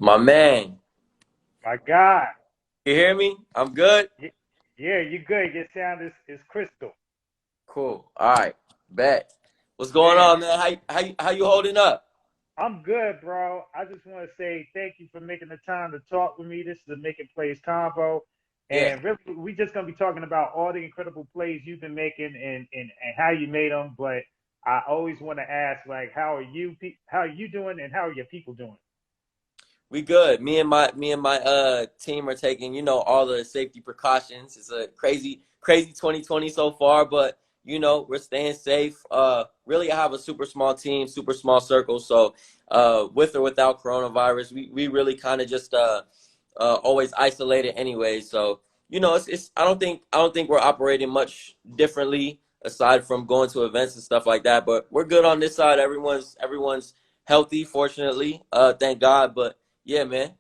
My man, My God. you hear me? I'm good? Y- Yeah, you good. Your sound is crystal. Cool. All right. Bet. What's going Man, on, man? How you holding up? I'm good, bro. I just want to say thank you for making the time to talk with me. This is a Making Plays combo. Yeah. And really, we just going to be talking about all the incredible plays you've been making and how you made them. But I always want to ask, like, how are you doing and how are your people doing? We good. Me and my team are taking, all the safety precautions. It's a crazy 2020 so far, but we're staying safe. Really I have a super small team, super small circle. So with or without coronavirus, we really kind of just always isolated anyway. So, it's I don't think we're operating much differently aside from going to events and stuff like that. But we're good on this side. Everyone's healthy, fortunately. Thank God. But yeah, man.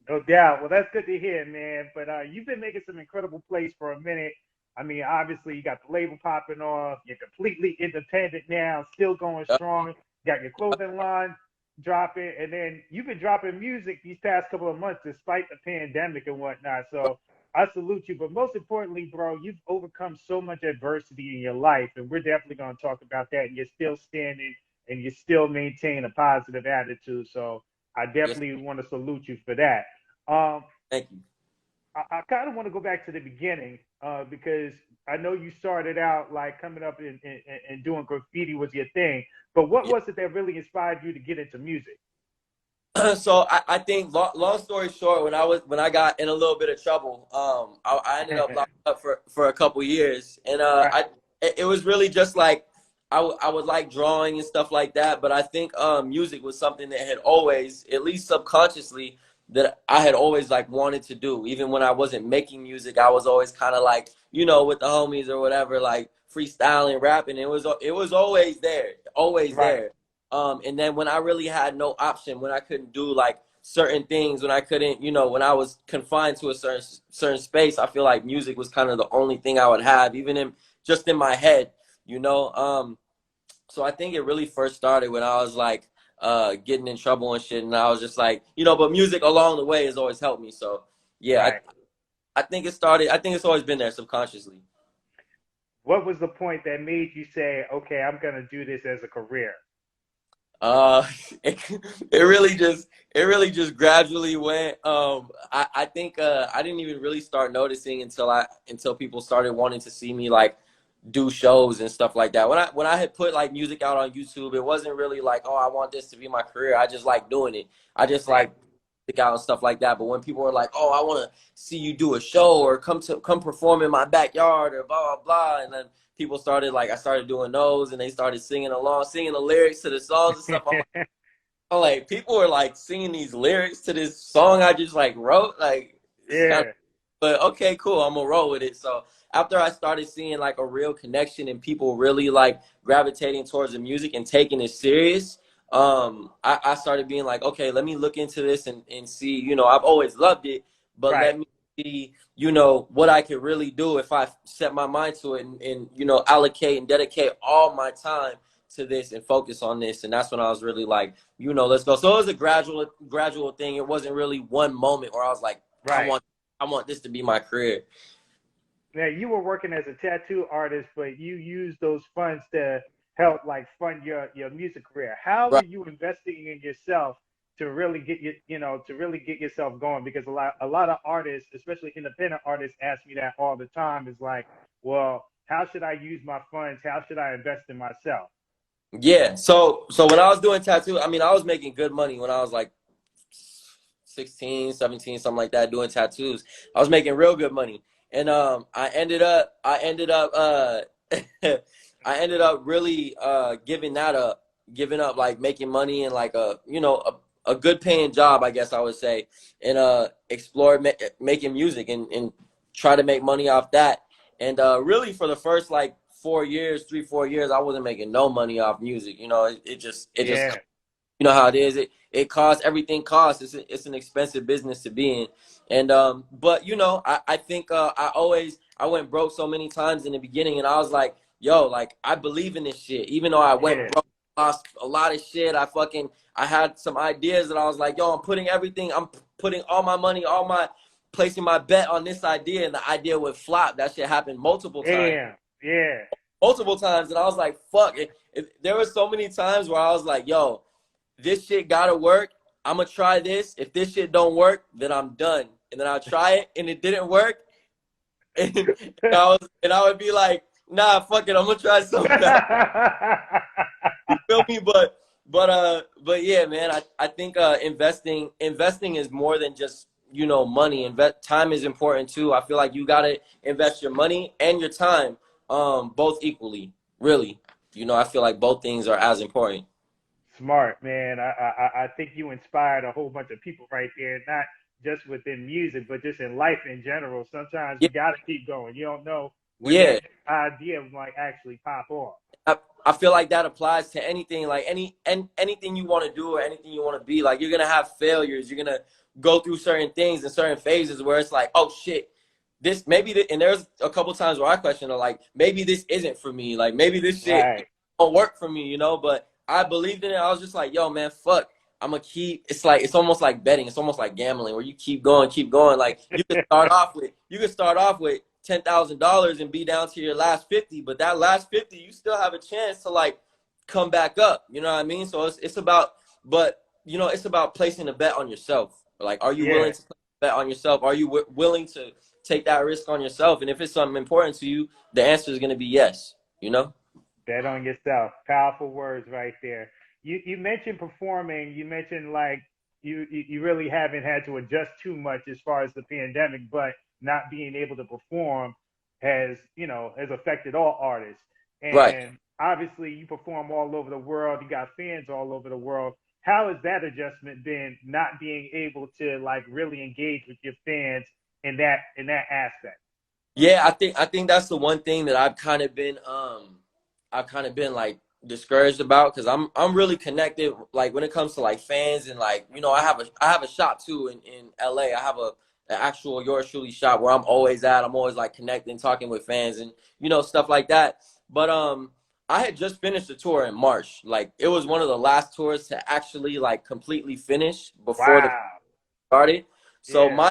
No doubt. Well, that's good to hear, man. But you've been making some incredible plays for a minute. I mean, obviously, you got the label popping off. You're completely independent now, still going Uh, strong. Got your clothing line dropping, and then you've been dropping music these past couple of months despite the pandemic and whatnot. So I salute you. But most importantly, bro, you've overcome so much adversity in your life, and we're definitely going to talk about that. And you're still standing, and you still maintain a positive attitude. So I yes, definitely want to salute you for that. Um, thank you. I kind of want to go back to the beginning because I know you started out like coming up and doing graffiti was your thing, but what Yeah. was it that really inspired you to get into music? So I think long story short, when I got in a little bit of trouble, I ended up locked up for a couple years, and Right, it was really just like I would like drawing and stuff like that, but I think music was something that had always, at least subconsciously, that I had always like wanted to do. Even when I wasn't making music, I was always kind of like, with the homies or whatever, like freestyling, rapping. It was always there, always right, there. And then when I really had no option, when I couldn't do like certain things, when I couldn't, when I was confined to a certain space, I feel like music was kind of the only thing I would have, even in just in my head, you know. So I think it really first started when I was like getting in trouble and shit, and I was just like, but music along the way has always helped me. So yeah, right. I think it started. I think it's always been there subconsciously. What was the point that made you say, okay, I'm going to do this as a career? Uh, it, it really just gradually went. I think I didn't even really start noticing until people started wanting to see me like do shows and stuff like that. When I had put like music out on YouTube, it wasn't really like, oh, I want this to be my career. I just like doing it. I just Right. like music out and stuff like that. But when people were like, oh, I want to see you do a show or come perform in my backyard or blah blah blah, and then people started like I started doing those and they started singing along, singing the lyrics to the songs and stuff. I'm like, people are like singing these lyrics to this song I just like wrote. Like it's kind of, Yeah, but okay, cool. I'm gonna roll with it. So after I started seeing like a real connection and people really like gravitating towards the music and taking it serious, I started being like, okay, let me look into this and see. I've always loved it, but right. let me see, what I could really do if I set my mind to it and allocate and dedicate all my time to this and focus on this. And that's when I was really like, let's go. So it was a gradual thing. It wasn't really one moment where I was like, I Right. want I want this to be my career. Now you were working as a tattoo artist, but you used those funds to help like fund your music career. How were Right. you investing in yourself to really get to really get yourself going? Because a lot of artists, especially independent artists, ask me that all the time. Is like, well, how should I use my funds? How should I invest in myself? Yeah. So when I was doing tattoo, I mean, I was making good money when I was like 16, 17, something like that, doing tattoos. I was making real good money. And I ended up I ended up really giving up like making money and like a good paying job, I guess I would say, and explore making music and try to make money off that. And really for the first like 4 years, 3, 4 years, I wasn't making no money off music. It just Yeah, how it is. It costs, everything costs. It's an expensive business to be in, and but I think I went broke so many times in the beginning, and I was like, yo, like I believe in this shit, even though I went yeah, broke, lost a lot of shit. I had some ideas that I was like, yo, I'm putting all my money, placing my bet on this idea, and the idea would flop. That shit happened Damn. Yeah. multiple times, and I was like, fuck. There were so many times where I was like, yo, this shit gotta work. I'm gonna try this. If this shit don't work, then I'm done. And then I'll try it, and it didn't work, and I would be like, nah, fuck it, I'm gonna try something else. You feel me? But yeah, man, I think investing is more than just, you know, money. Time is important too. I feel like you gotta invest your money and your time, both equally. Really, you know, I feel like both things are as important. Smart, man. I think you inspired a whole bunch of people right there, not just within music, but just in life in general. Sometimes Yeah, you got to keep going. You don't know when that yeah. idea might actually pop off. I feel like that applies to anything, like anything you want to do or anything you want to be. Like, you're gonna have failures. You're gonna go through certain things and certain phases where it's like, oh shit, this maybe. And there's a couple times where I question, like, maybe this isn't for me. Like, maybe this shit Right. don't work for me, you know. But I believed in it. I was just like, yo, man, fuck. I'm gonna keep. It's almost like betting. It's almost like gambling, where you keep going, keep going. Like, you could start off with $10,000 and be down to your last 50, but that last 50, you still have a chance to like come back up. You know what I mean? So it's about, but you know, it's about placing a bet on yourself. Like, are you Yeah. willing to bet on yourself? Are you willing to take that risk on yourself? And if it's something important to you, the answer is going to be yes. You know? Bet on yourself. Powerful words right there. You mentioned performing. You mentioned like you really haven't had to adjust too much as far as the pandemic, but not being able to perform has affected all artists. Right. And obviously, you perform all over the world. You got fans all over the world. How has that adjustment been? Not being able to like really engage with your fans in that aspect. Yeah, I think that's the one thing that I've kind of been like discouraged about, because I'm really connected, like when it comes to like fans, and like, you know, I have a shop too in LA. I have an actual Yours Truly shop where I'm always at. I'm always like connecting, talking with fans, and you know, stuff like that. But I had just finished the tour in March. Like, it was one of the last tours to actually like completely finish before the Wow. started. So Yeah.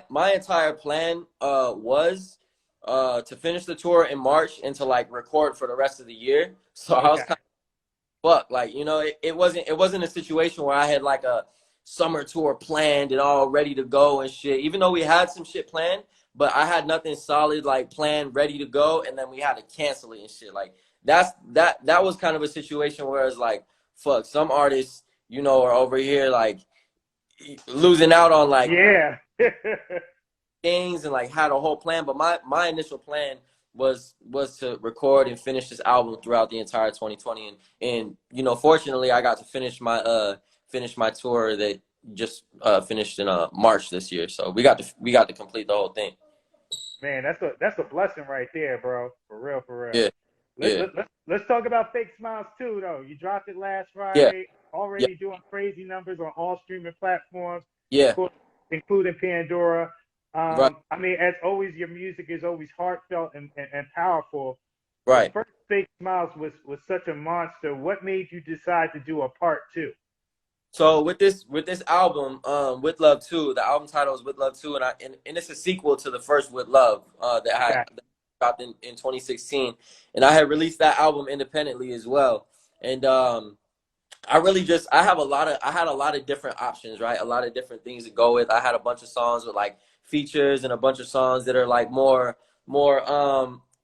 my entire plan was to finish the tour in March and to like record for the rest of the year. So I was Okay. kind of fucked. Like, you know, it wasn't a situation where I had like a summer tour planned and all ready to go and shit. Even though we had some shit planned, but I had nothing solid like planned, ready to go, and then we had to cancel it and shit. Like, that was kind of a situation where it's like, fuck, some artists, you know, are over here like losing out on like Yeah. things and like had a whole plan. But my initial plan was to record and finish this album throughout the entire 2020. And you know, fortunately, I got to finish my tour that just finished in March this year. So we got to complete the whole thing. Man, that's a blessing right there, bro. For real, for real. Yeah, yeah, Let's talk about Fake Smiles too, though. You dropped it last yeah, Friday, yeah, already doing crazy numbers on all streaming platforms, yeah. including including Pandora. Right, I mean, as always, your music is always heartfelt and powerful. The right. first Fake Smiles was such a monster. What made you decide to do a part two? So with this album, With Love 2, the album title is With Love 2, and it's a sequel to the first With Love Okay. that dropped in 2016, and I had released that album independently as well. And I had a lot of different options, right? A lot of different things to go with. I had a bunch of songs with like features and a bunch of songs that are like more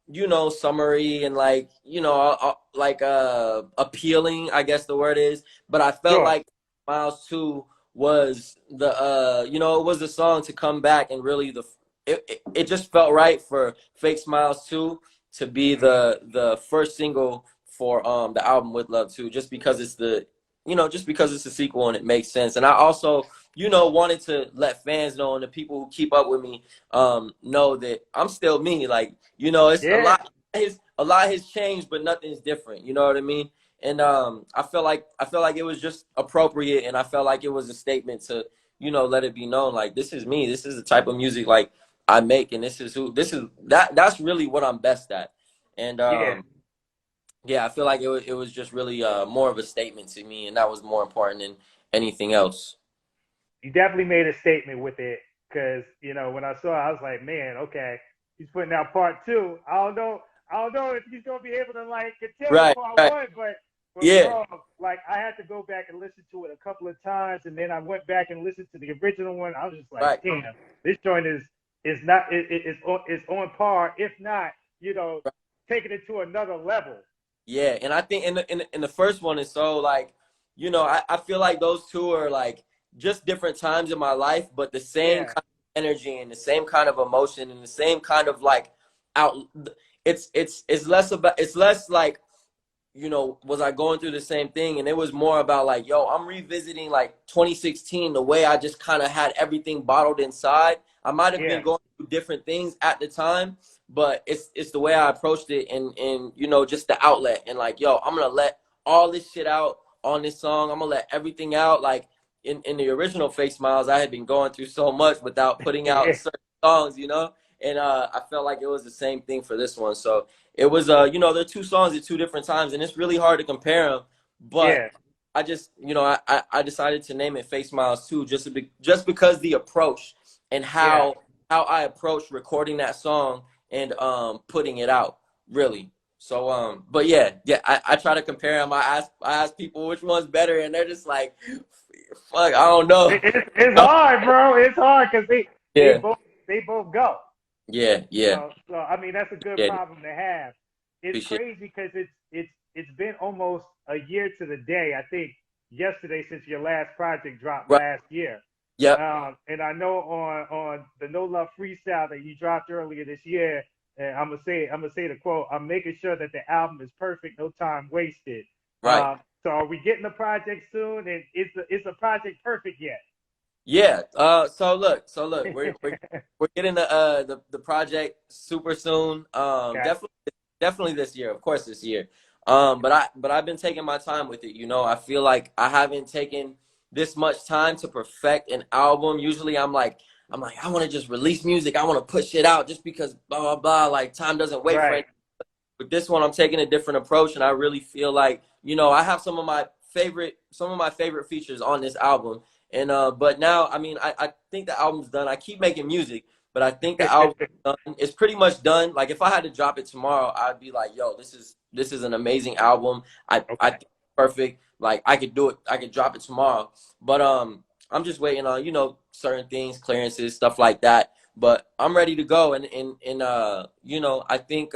you know, summary and like, you know, like appealing, I guess the word is. But I felt Sure. like Miles 2 was the you know, it was the song to come back and really it just felt right for Fake Smiles 2 to be Hmm. the first single for the album With Love 2, just because it's the, you know, just because it's a sequel and it makes sense. And I also, you know, wanted to let fans know and the people who keep up with me know that I'm still me. Like, you know, it's Yeah. a lot has changed, but nothing's different. You know what I mean? And I felt like it was just appropriate, and I felt like it was a statement to, you know, let it be known, like, this is me. This is the type of music like I make, and that's really what I'm best at. And Yeah. yeah, I feel like it was just really more of a statement to me, and that was more important. anything else. You definitely made a statement with it because when I saw it, I was like, man, okay, he's putting out part two. I don't know if he's gonna be able to like continue Right, part right. one, but Yeah, bro, like I had to go back and listen to it a couple of times, and then I went back and listened to the original one. I was just like, right. damn, this joint is not is on par, if not, taking it to another level. Yeah, and I think in the first one is so like, I feel like those two are like just different times in my life, but the same Yeah, kind of energy and the same kind of emotion and the same kind of like out. It's less about it's less like was I going through the same thing? And it was more about like, yo, I'm revisiting like 2016, the way I just kind of had everything bottled inside. I might have been yeah, going through different things at the time, but it's the way I approached it and just the outlet and like, yo, I'm gonna let all this shit out on this song. I'm gonna let everything out. Like in the original Face Miles, I had been going through so much without putting out yeah, certain songs. And I felt like it was the same thing for this one. So it was they're two songs at two different times, and it's really hard to compare them. But yeah, I just I decided to name it Face Miles too, just because the approach and yeah. how I approached recording that song and putting it out really. So but yeah, I try to compare them. I ask people which one's better, and they're just like, fuck, I don't know. It's hard, bro. It's hard because they Yeah, both they both go. yeah, yeah, So I mean that's a good yeah. problem to have. It's Appreciate it. crazy because it's been almost a year to the day. I think yesterday since your last project dropped Right. last year. Yep. And I know on the No Love freestyle that you dropped earlier this year, and I'm gonna say the quote. I'm making sure that the album is perfect, no time wasted. Right. So are we getting the project soon? And is the project perfect yet? Yeah. So look, we're getting the project super soon. Okay. Definitely this year, of course this year. But I've been taking my time with it. I feel like I haven't taken this much time to perfect an album. Usually I'm like I want to just release music. I want to push it out just because blah blah blah. Like time doesn't wait for Right. anything. With this one, I'm taking a different approach, and I really feel like I have some of my favorite features on this album. And but now, I mean, I think the album's done. I keep making music, but I think the album's done. It's pretty much done. Like if I had to drop it tomorrow, I'd be like, yo, this is an amazing album. I Okay. think it's perfect. Like I could do it. I could drop it tomorrow. But I'm just waiting on certain things, clearances, stuff like that. But I'm ready to go, and I think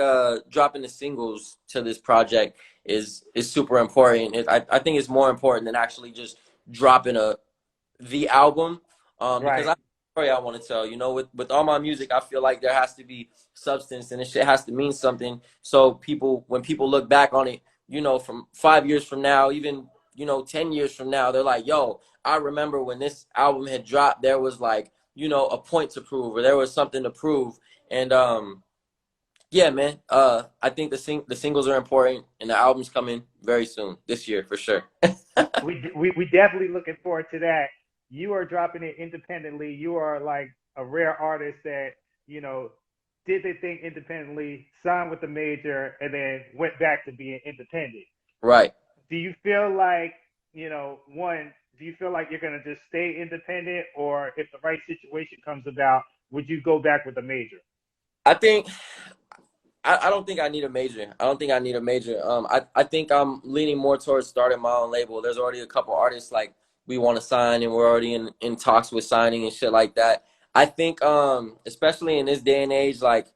dropping the singles to this project is super important. I think it's more important than actually just dropping the album, because Right. I have a story I want to tell. With all my music, I feel like there has to be substance, and this shit has to mean something. So when people look back on it, from 5 years from now, even 10 years from now, they're like, "Yo, I remember when this album had dropped. There was like a point to prove, or there was something to prove." And yeah, man. I think the singles are important, and the album's coming very soon this year for sure. We definitely looking forward to that. You are dropping it independently. You are like a rare artist that you know did their thing independently, signed with the major, and then went back to being independent. Right. Do you feel like one? Do you feel like you're gonna just stay independent, or if the right situation comes about, would you go back with the major? I think I don't think I need a major. I don't think I need a major. I think I'm leaning more towards starting my own label. There's already a couple artists like we want to sign, and we're already in talks with signing and shit like that. I think especially in this day and age, like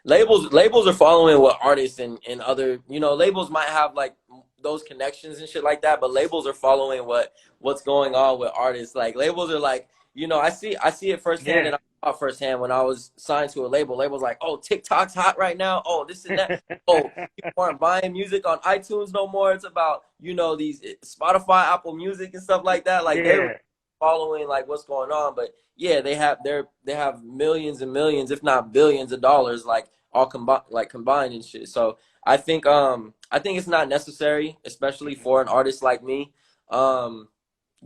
labels are following what artists and other labels might have like those connections and shit like that, but labels are following what's going on with artists. Like labels are like, I see it firsthand, Yeah. and I saw it firsthand when I was signed to a label. Labels like, oh, TikTok's hot right now, oh, this and that, oh, people aren't buying music on iTunes no more. It's about these Spotify, Apple Music and stuff like that. Like they're Yeah. following like what's going on. But yeah, they have millions and millions, if not billions of dollars, like all combined and shit. So I think it's not necessary, especially for an artist like me. Um,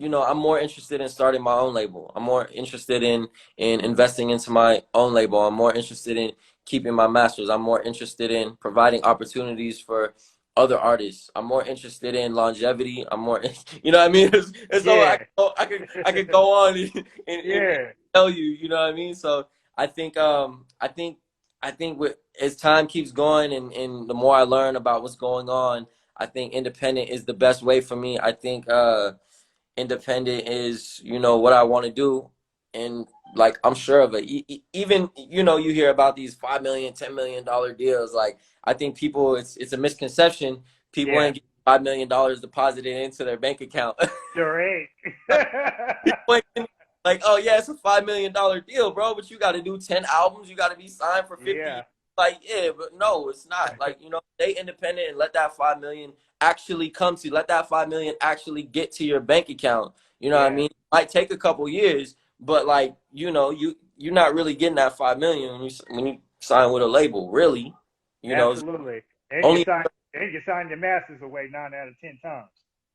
I'm more interested in starting my own label. I'm more interested in investing into my own label. I'm more interested in keeping my masters. I'm more interested in providing opportunities for other artists. I'm more interested in longevity. I'm more, you know what I mean? And so Yeah. I could go on and Yeah. tell you, you know what I mean? So I think, I think as time keeps going and the more I learn about what's going on, I think independent is the best way for me. I think, independent is, you know, what I want to do. And like, I'm sure of it. Even, you know, you hear about these 5 million, $10 million deals. Like, I think people, it's a misconception. People Yeah. ain't getting $5 million deposited into their bank account. Sure ain't. People ain't getting, like, oh yeah, it's a $5 million deal, bro. But you got to do 10 albums. You got to be signed for 50. Yeah. Like, yeah, but no, it's not. Like, you know, stay independent and let that 5 million actually come to. Let that 5 million actually get to your bank account. You know what I Yeah. mean? It might take a couple years, but like, you know, you're not really getting that 5 million when you sign with a label, really. You know, Absolutely. And only you sign your masters away 9 out of 10 times.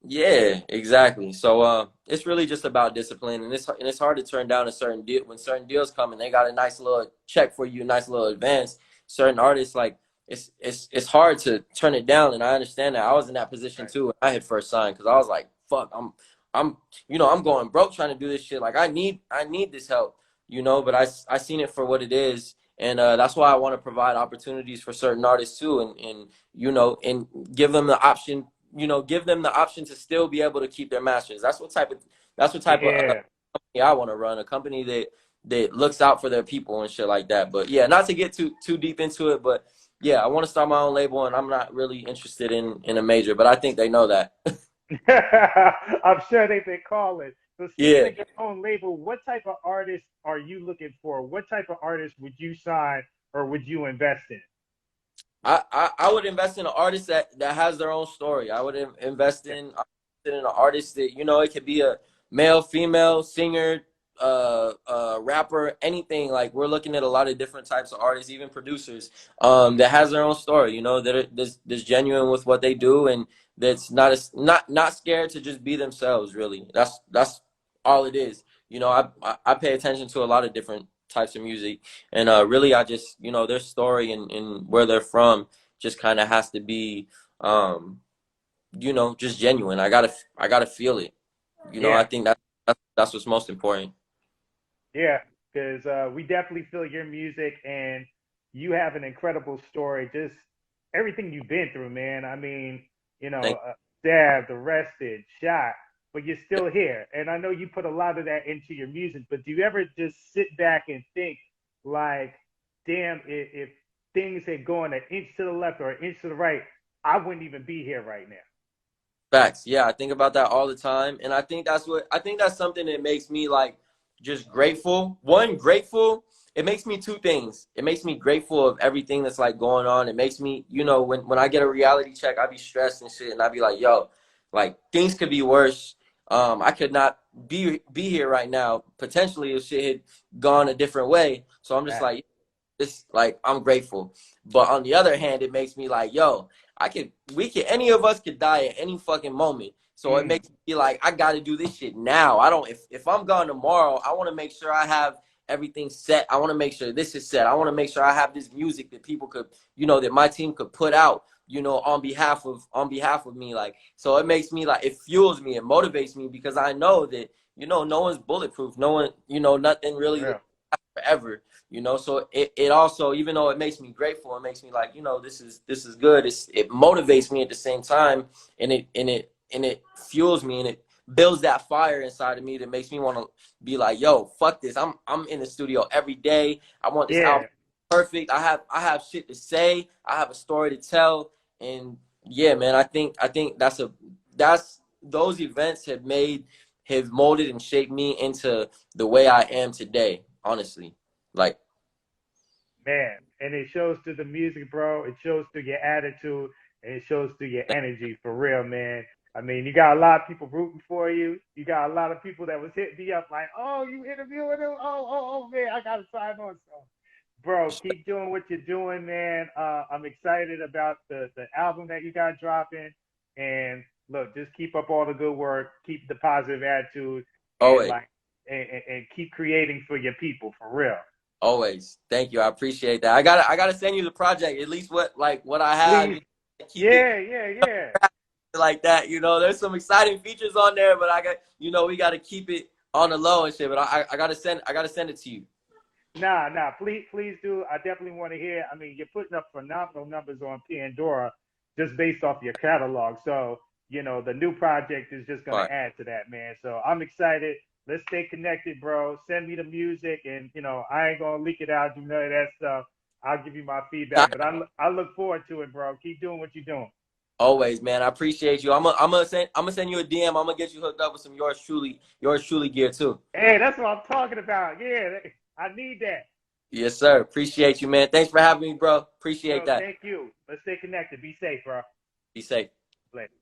yeah, exactly. So it's really just about discipline, and it's hard to turn down a certain deal when certain deals come and they got a nice little check for you, a nice little advance. Certain artists like it's hard to turn it down, and I understand that. I was in that position Right. too when I had first signed because I was like, fuck, I'm you know I'm going broke trying to do this shit. Like I need this help, you know. But I seen it for what it is, and that's why I want to provide opportunities for certain artists too, and you know, and give them the option, you know, give them the option to still be able to keep their masters. That's what type of Yeah. company I want to run. A company that looks out for their people and shit like that. But yeah, not to get too deep into it, but yeah, I want to start my own label, and I'm not really interested in a major, but I think they know that. I'm sure they've been calling. So speaking Yeah. of your own label, what type of artist are you looking for? What type of artist would you sign or would you invest in? I would invest in an artist that has their own story. I would invest in an artist that, you know, it could be a male, female, singer, rapper, anything. Like, we're looking at a lot of different types of artists, even producers, that has their own story. You know, that are that's genuine with what they do, and that's not scared to just be themselves. Really, that's all it is. You know, I pay attention to a lot of different types of music, and really, I just, you know, their story and where they're from just kind of has to be, you know, just genuine. I gotta feel it. You know, I Yeah. think that's what's most important. Yeah, because we definitely feel your music, and you have an incredible story. Just everything you've been through, man. I mean, Thank stabbed, arrested, shot, but you're still here. And I know you put a lot of that into your music. But do you ever just sit back and think, like, damn, if things had gone an inch to the left or an inch to the right, I wouldn't even be here right now. Facts. Yeah, I think about that all the time. And I think that's something that makes me like just grateful. One, grateful. It makes me two things. It makes me grateful of everything that's like going on. It makes me, you know, when I get a reality check, I be stressed and shit. And I be like, yo, like things could be worse. I could not be here right now, potentially if shit had gone a different way. So I'm just Right. like, it's like I'm grateful. But on the other hand, it makes me like, yo, any of us could die at any fucking moment. So it Mm, makes me like, I got to do this shit now. I don't, if I'm gone tomorrow, I want to make sure I have everything set. I want to make sure this is set. I want to make sure I have this music that people could, you know, that my team could put out, you know, on behalf of me. Like, so it makes me like, it fuels me, it motivates me because I know that, you know, no one's bulletproof. No one, you know, nothing for really real. lasts forever, you know. So it also, even though it makes me grateful, it makes me like, you know, this is good. It motivates me at the same time, and it fuels me, and it builds that fire inside of me that makes me want to be like, yo, fuck this. I'm in the studio every day. I want this album Yeah. perfect. I have shit to say. I have a story to tell. And yeah, man, I think that's those events have molded and shaped me into the way I am today, honestly. Like, Man, and it shows through the music, bro. It shows through your attitude, and it shows through your energy, for real, man. I mean, you got a lot of people rooting for you. You got a lot of people that was hitting me up like, "Oh, you interviewing him? Oh, man, I gotta sign on." So, bro, keep doing what you're doing, man. I'm excited about the album that you got dropping, and look, just keep up all the good work, keep the positive attitude, and always, like, and keep creating for your people, for real. always. Thank you. I appreciate that. I gotta send you the project, at least what I have. Please, keep it Yeah, yeah, yeah. like that. You know, there's some exciting features on there, but I got, you know, we got to keep it on the low and shit. But I gotta send it to you. Nah, nah. Please do. I definitely want to hear. I mean, you're putting up phenomenal numbers on Pandora just based off your catalog. So, the new project is just All gonna right. add to that, man. So I'm excited. Let's stay connected, bro. Send me the music, and I ain't gonna leak it out, do none of that stuff. I'll give you my feedback, but I look forward to it, bro. Keep doing what you're doing. Always, man. I appreciate you. I'm gonna send you a DM. I'm gonna get you hooked up with some yours truly gear too. Hey, that's what I'm talking about. Yeah, I need that. Yes, sir. Appreciate you, man. Thanks for having me, bro. Appreciate Yo, that. thank you. Let's stay connected. Be safe, bro. Be safe. Later.